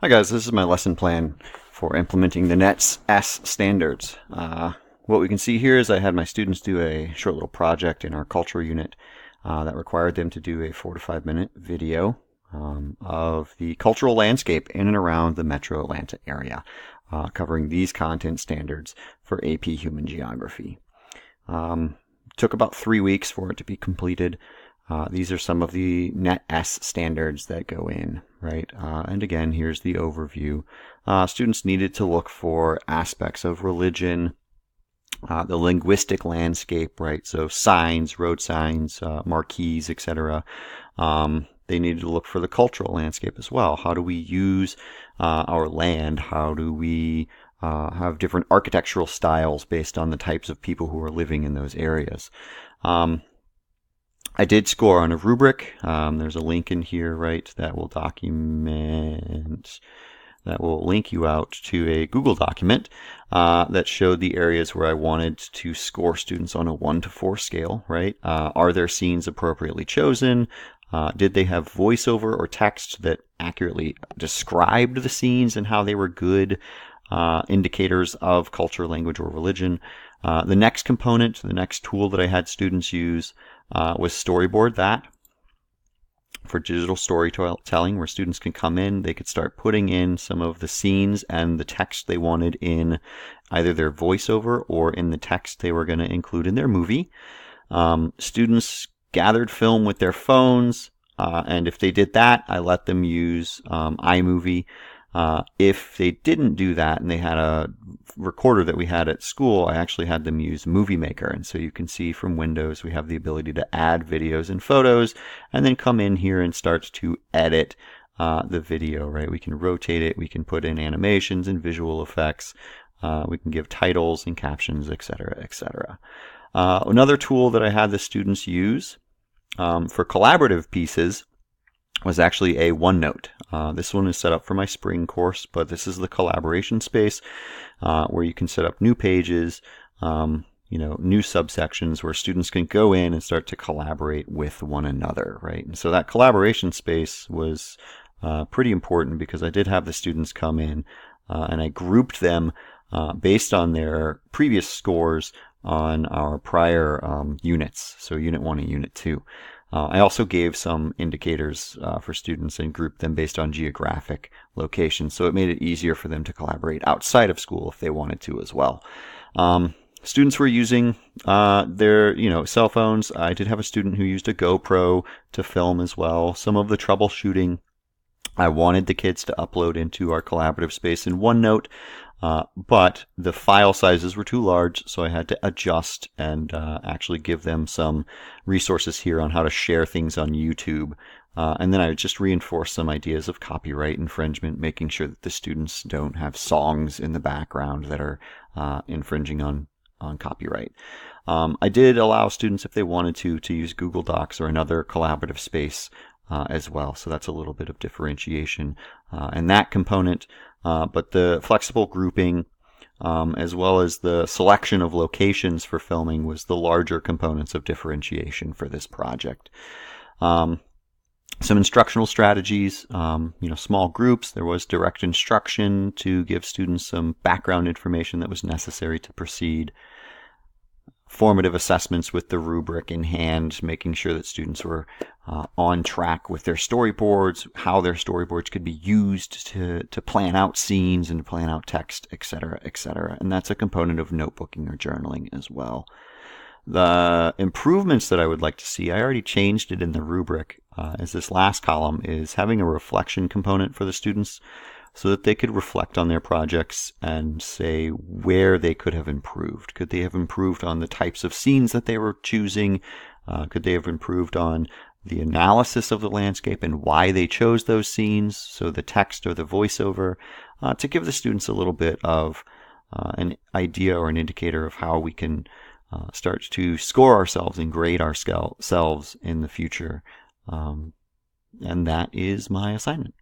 Hi guys, this is my lesson plan for implementing the NET's S standards. What we can see here is I had my students do a short little project in our culture unit that required them to do a 4 to 5 minute video of the cultural landscape in and around the Metro Atlanta area, covering these content standards for AP Human Geography. Took about 3 weeks for it to be completed. These are some of the NET S standards that go in, right? And again, here's the overview. Students needed to look for aspects of religion, the linguistic landscape, right? So signs, road signs, marquees, etc. They needed to look for the cultural landscape as well. How do we use our land? How do we have different architectural styles based on the types of people who are living in those areas? I did score on a rubric. There's a link in here, right, that will link you out to a Google document that showed the areas where I wanted to score students on a 1 to 4 scale, right? Are their scenes appropriately chosen? Did they have voiceover or text that accurately described the scenes and how they were good indicators of culture, language, or religion? The next component, the next tool that I had students use was Storyboard That for digital storytelling, where students can come in, they could start putting in some of the scenes and the text they wanted in either their voiceover or in the text they were going to include in their movie. Students gathered film with their phones, and if they did that, I let them use iMovie. If they didn't do that and they had a recorder that we had at school, I actually had them use Movie Maker. And so you can see from Windows, we have the ability to add videos and photos and then come in here and start to edit the video, right? We can rotate it. We can put in animations and visual effects. We can give titles and captions, etc., etc. Another tool that I had the students use for collaborative pieces was actually a OneNote. This one is set up for my spring course, but this is the collaboration space where you can set up new pages, new subsections where students can go in and start to collaborate with one another, right? And so that collaboration space was pretty important because I did have the students come in and I grouped them based on their previous scores on our prior units, so Unit 1 and Unit 2. I also gave some indicators for students and grouped them based on geographic location, so it made it easier for them to collaborate outside of school if they wanted to as well. Students were using their cell phones. I did have a student who used a GoPro to film as well. Some of the troubleshooting I wanted the kids to upload into our collaborative space in OneNote, but the file sizes were too large, so I had to adjust and actually give them some resources here on how to share things on YouTube. And then I would just reinforce some ideas of copyright infringement, making sure that the students don't have songs in the background that are infringing on copyright. I did allow students, if they wanted to use Google Docs or another collaborative space as well. So that's a little bit of differentiation in that component. But the flexible grouping, as well as the selection of locations for filming, was the larger components of differentiation for this project. Some instructional strategies, small groups. There was direct instruction to give students some background information that was necessary to proceed. Formative assessments with the rubric in hand, making sure that students were on track with their storyboards, how their storyboards could be used to plan out scenes and to plan out text, etc., etc. And that's a component of notebooking or journaling as well. The improvements that I would like to see, I already changed it in the rubric, as this last column is having a reflection component for the students so that they could reflect on their projects and say where they could have improved. Could they have improved on the types of scenes that they were choosing? Could they have improved on the analysis of the landscape and why they chose those scenes? So the text or the voiceover, to give the students a little bit of an idea or an indicator of how we can start to score ourselves and grade ourselves in the future. And that is my assignment.